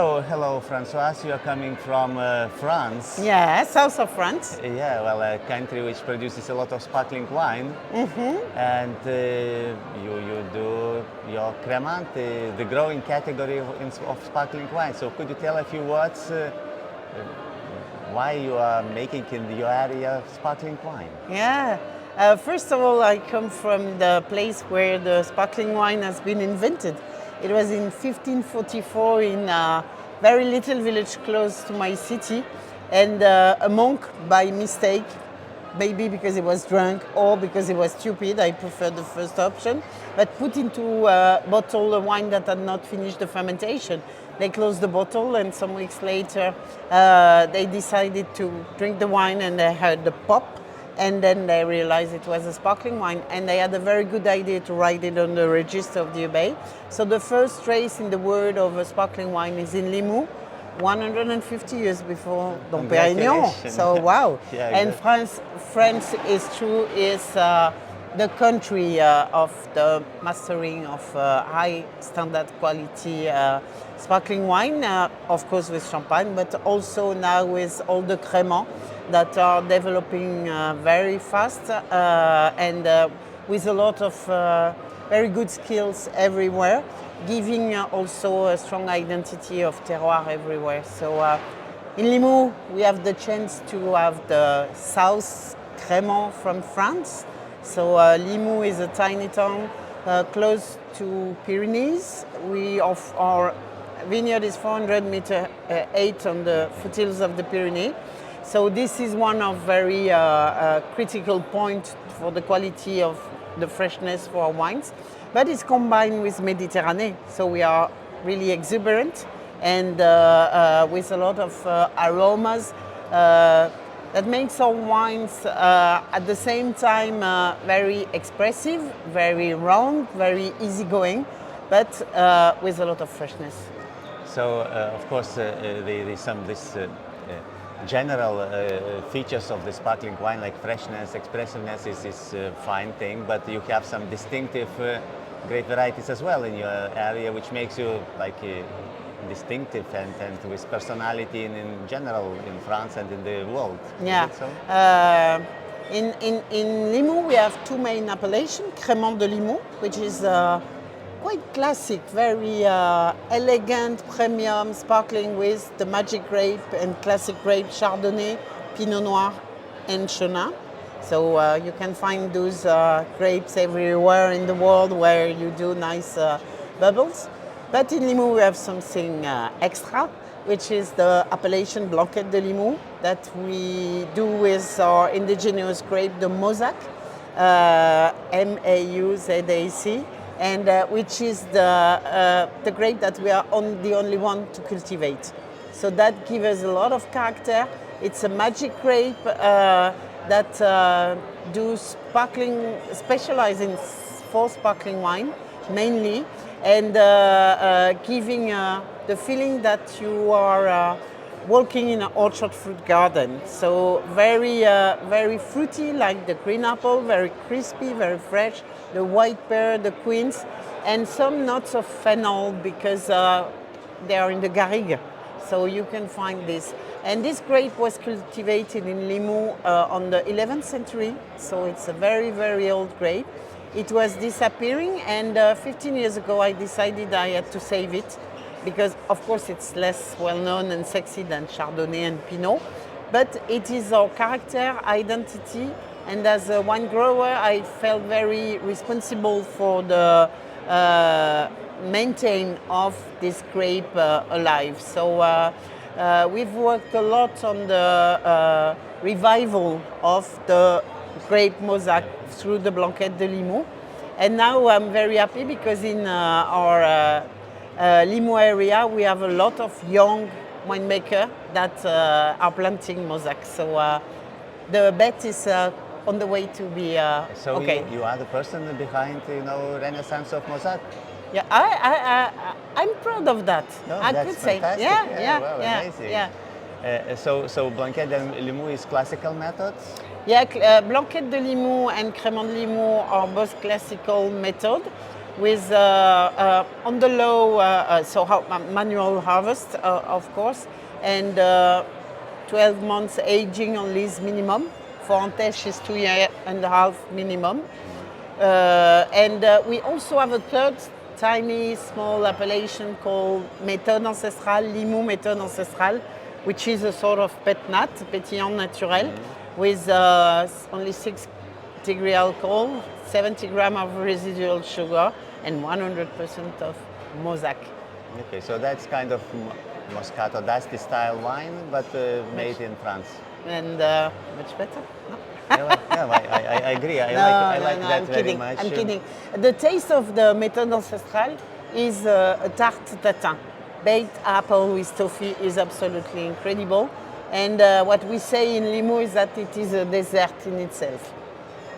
Oh, hello, Françoise. You are coming from France. Yeah, south of France. Yeah, well, a country which produces a lot of sparkling wine. And you do your cremant, the growing category of sparkling wine. So could you tell a few words why you are making in your area sparkling wine? Yeah. First of all, I come from the place where the sparkling wine has been invented. It was in 1544 in a very little village close to my city, and a monk, by mistake, maybe because he was drunk or because he was stupid, I prefer the first option, but put into a bottle a wine that had not finished the fermentation. They closed the bottle, and some weeks later they decided to drink the wine, and they heard the pop. And then they realized it was a sparkling wine, and they had a very good idea to write it on the register of the abbey. So the first trace in the world of a sparkling wine is in Liepų, 150 years before Dom Pérignon. So wow. Yeah, and France is true, is the country of the mastering of high standard quality sparkling wine, of course with champagne, but also now with all the crémants that are developing very fast and with a lot of very good skills everywhere, giving also a strong identity of terroir everywhere. So in Liepů we have the chance to have the South Crémant from France. So Liepů is a tiny town close to Pyrenees. Our vineyard is 400 meter height on the foothills of the Pyrenees. So this is one of very critical point for the quality of the freshness for our wines. But it's combined with Mediterranean, so we are really exuberant and with a lot of aromas that makes our wines at the same time very expressive, very round, very easygoing, but with a lot of freshness. So of course general features of the sparkling wine, like freshness, expressiveness, is a fine thing, but you have some distinctive great varieties as well in your area, which makes you like distinctive and with personality in general in France and in the world. Yeah. Is it so? In Liepů we have two main appellations, Crémant de Liepů, which is quite classic, very elegant, premium, sparkling with the magic grape and classic grape Chardonnay, Pinot Noir and Chenin. So you can find those grapes everywhere in the world where you do nice bubbles. But in Liepů we have something extra, which is the appellation Blanquette de Liepů that we do with our indigenous grape, the Mauzac, Mauzac. And which is the grape that we are the only one to cultivate. So that gives us a lot of character. It's a magic grape that do sparkling, specializing for sparkling wine mainly, and giving the feeling that you are walking in an orchard fruit garden. So very, very fruity, like the green apple, very crispy, very fresh. The white pear, the quince, and some notes of fennel because they are in the garrigue. So you can find this. And this grape was cultivated in Liepů on the 11th century. So it's a very, very old grape. It was disappearing, and 15 years ago I decided I had to save it because, of course, it's less well-known and sexy than Chardonnay and Pinot. But it is our character, identity, and as a wine grower, I felt very responsible for the maintain of this grape alive. So we've worked a lot on the revival of the grape Mauzac through the Blanquette de Liepů. And now I'm very happy because in our Liepů area we have a lot of young winemakers that are planting Mauzac. So the bet is on the way to be so okay. You are the person behind, Renaissance of Mauzac. Yeah, I'm proud of that. No, I that's could say, fantastic. yeah. So Blanquette de Liepů is classical methods. Yeah, Blanquette de Liepů and Crémant de Liepů are both classical methods. with on the low, manual harvest, of course, and 12 months aging on lease minimum. For Antech is 2.5 years minimum. We also have a third tiny small appellation called méthode ancestrale, Liepų méthode ancestrale, which is a sort of pet nat, pétillant naturel, with only 6 degree alcohol, 70 grams of residual sugar, and 100% of Mauzac. Okay, so that's kind of Moscato d'Asti style wine, but made in France. And much better. No? I agree. I like that very much. I'm kidding. The taste of the méthode ancestrale is a tarte tatin. Baked apple with toffee is absolutely incredible. And what we say in Liepų is that it is a dessert in itself.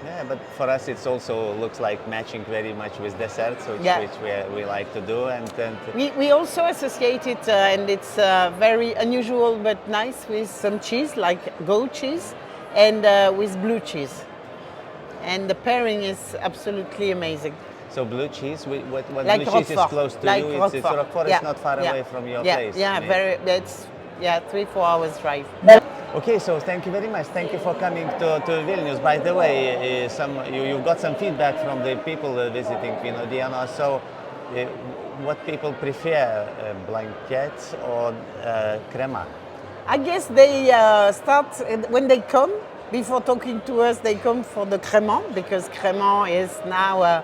Yeah, but for us it also looks like matching very much with desserts, which we like to do. And we also associate it, and it's very unusual but nice, with some cheese, like goat cheese, and with blue cheese. And the pairing is absolutely amazing. So blue cheese, what like blue cheese is close to like you? Roquefort. It's Roquefort, it's not far away from your place. Yeah, it's 3-4 hours drive. Okay, so thank you very much. Thank you for coming to Vilnius. By the way, you got some feedback from the people visiting Vyno dienos. So, what people prefer, blanket or crema? I guess they start when they come. Before talking to us, they come for the crémant, because crémant is now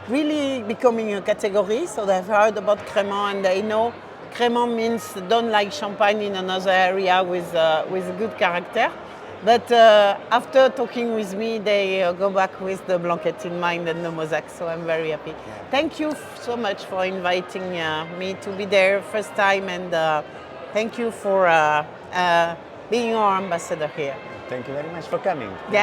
really becoming a category. So they've heard about crémant and they know crémant means done like champagne in another area with a good character. But after talking with me, they go back with the blanket in mind and the Mauzac. So I'm very happy. Yeah. Thank you so much for inviting me to be there first time, and thank you for being our ambassador here. Thank you very much for coming. Yeah.